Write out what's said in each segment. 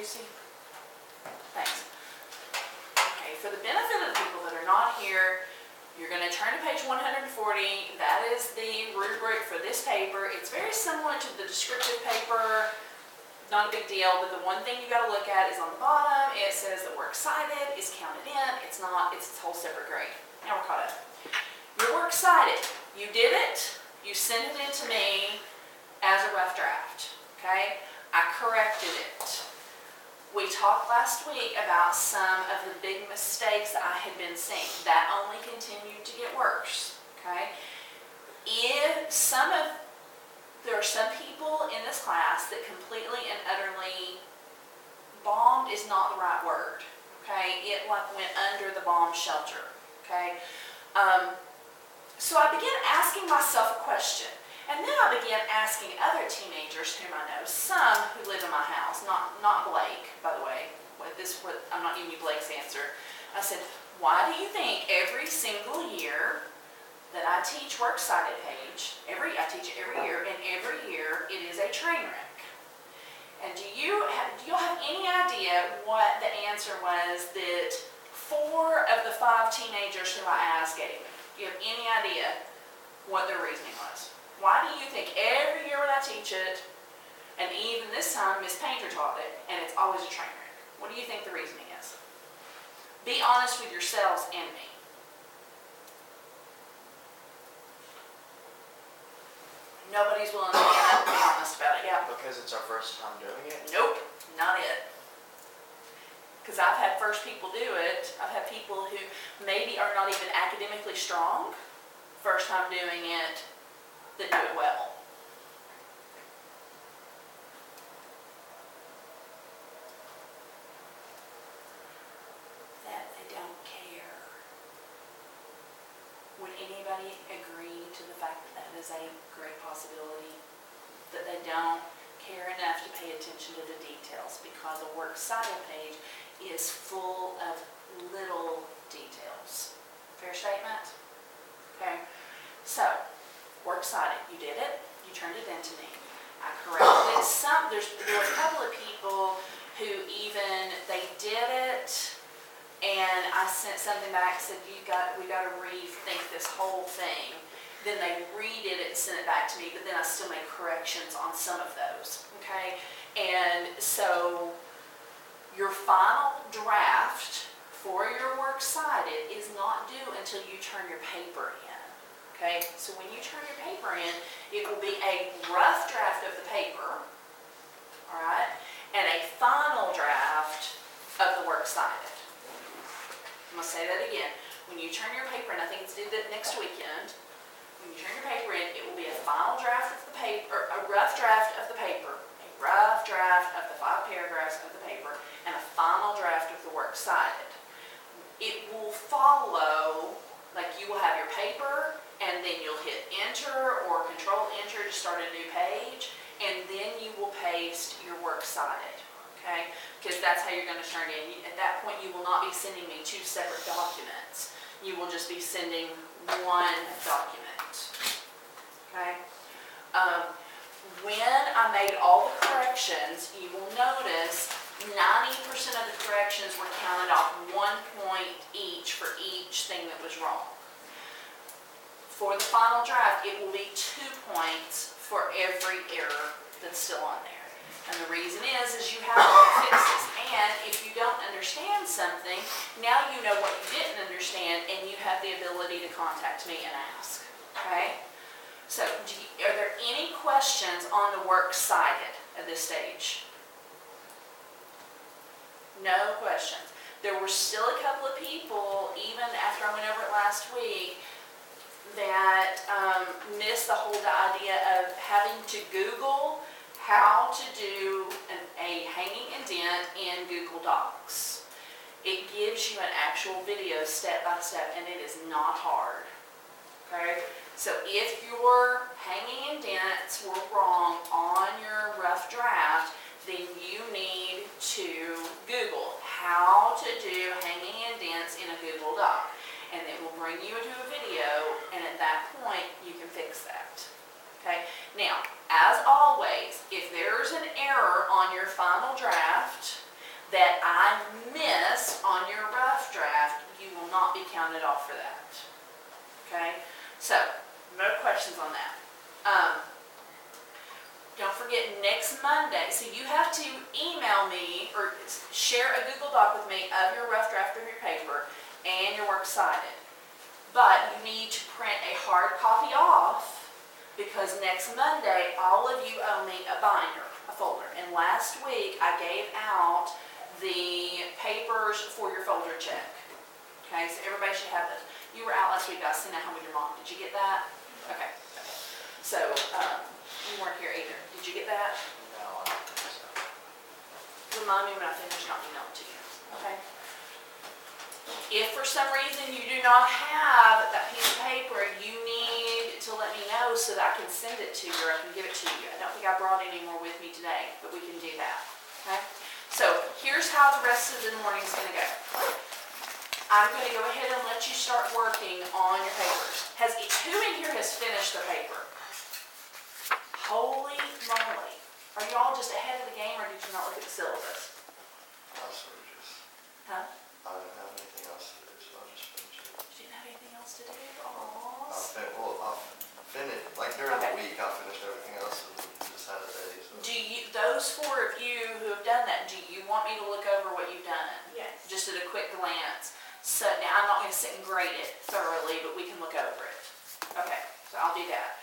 Juicy? Thanks. Okay, for the benefit of the people that are not here, you're going to turn to page 140. That is the rubric for this paper. It's very similar to the descriptive paper. Not a big deal, but the one thing you got to look at is on the bottom. It says that works cited is counted in. It's not. It's a whole separate grade. Now we're caught up. Your works cited. You did it. You sent it in to me as a rough draft. Okay. I corrected it. We talked last week about some of the big mistakes that I had been seeing. That only continued to get worse, okay? There are some people in this class that completely and utterly, bombed is not the right word, okay? It like went under the bomb shelter, okay? So I began asking myself a question. And then I began asking other teenagers whom I know, some who live in my house, not Blake, by the way. I'm not giving you Blake's answer. I said, why do you think every single year that I teach works cited page, I teach it every year, and every year it is a train wreck? And do you have any idea what the answer was that 4 of the 5 teenagers who I asked gave me? Do you have any idea what their reasoning was? Why do you think every year when I teach it, and even this time Miss Painter taught it, and it's always a train wreck? What do you think the reasoning is? Be honest with yourselves and me. Nobody's willing to get up and be honest about it. Yeah. Because it's our first time doing it? Nope, not it. Because I've had first people do it. I've had people who maybe are not even academically strong, first time doing it, that do it well. That they don't care. Would anybody agree to the fact that that is a great possibility? That they don't care enough to pay attention to the details, because a works cited page is full of little details. Fair statement? Okay. So, works cited. You did it. You turned it in to me. I corrected it. There were a couple of people who they did it, and I sent something back, said, we got to rethink this whole thing. Then they redid it and sent it back to me, but then I still made corrections on some of those, okay? And so your final draft for your works cited is not due until you turn your paper in. Okay, so when you turn your paper in, it will be a rough draft of the paper, all right, and a final draft of the works cited. I'm going to say that again. When you turn your paper in, I think it's due that next weekend, when you turn your paper in, it will be a final draft of the paper, a rough draft of the paper, a rough draft of the 5 paragraphs of the paper, and a final draft of the works cited. It will follow, like you will have your paper, and then you'll hit enter or control enter to start a new page, and then you will paste your works cited, okay? Because that's how you're going to turn it in. At that point, you will not be sending me 2 separate documents. You will just be sending one document, okay? When I made all the corrections, you will notice 90% of the corrections were counted off 1 point each for each thing that was wrong. For the final draft, it will be 2 points for every error that's still on there. And the reason is you have all the fixes. And if you don't understand something, now you know what you didn't understand, and you have the ability to contact me and ask. Okay? So, are there any questions on the works cited at this stage? No questions. There were still a couple of people, even after I went over it last week, that missed the whole idea of having to Google how to do a hanging indent in Google Docs. It gives you an actual video step by step, and it is not hard. Okay? So if your hanging indents were wrong on your rough draft, then you need to Google how to do hanging indents in a Google Doc. And it will bring you into a video, and at that point, you can fix that. Okay? Now, as always, if there's an error on your final draft, that I miss on your rough draft, you will not be counted off for that. Okay? So, no questions on that. Don't forget next Monday, so you have to email me or share a Google Doc with me of your rough draft of your paper and your works cited. But you need to print a hard copy off because next Monday, all of you owe me a binder, a folder. And last week, I gave out the papers for your folder check. Okay, so everybody should have those. You were out last week, I sent out home with your mom. Did you get that? Okay. So, you weren't here either. Did you get that? No, I don't think so. Remind me when I finish, I'll email it to you. Okay? If for some reason you do not have that piece of paper, you need to let me know so that I can send it to you or I can give it to you. I don't think I brought any more with me today, but we can do that. Okay? So here's how the rest of the morning's going to go. I'm going to go ahead and let you start working on your papers. Who in here has finished their paper? Holy moly. Are you all just ahead of the game or did you not look at the syllabus? I sort of just, Huh? I don't have anything else to do, so I'll just finish it. You didn't have anything else to do? I'll Aww. finish, like during the Okay. week, I'll finish everything else and just have a day, so. Those 4 of you who have done that, do you want me to look over what you've done? Yes. Just at a quick glance. So now I'm not going to sit and grade it thoroughly, but we can look over it. Okay, so I'll do that.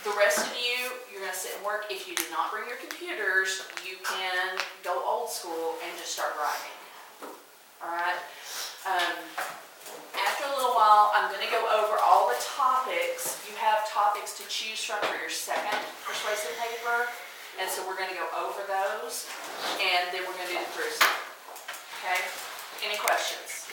The rest of you, you're going to sit and work. If you do not bring your computers, you can go old school and just start writing. All right? After a little while, I'm going to go over all the topics. You have topics to choose from for your second persuasive paper. And so we're going to go over those, and then we're going to do the proofs. Okay? Any questions?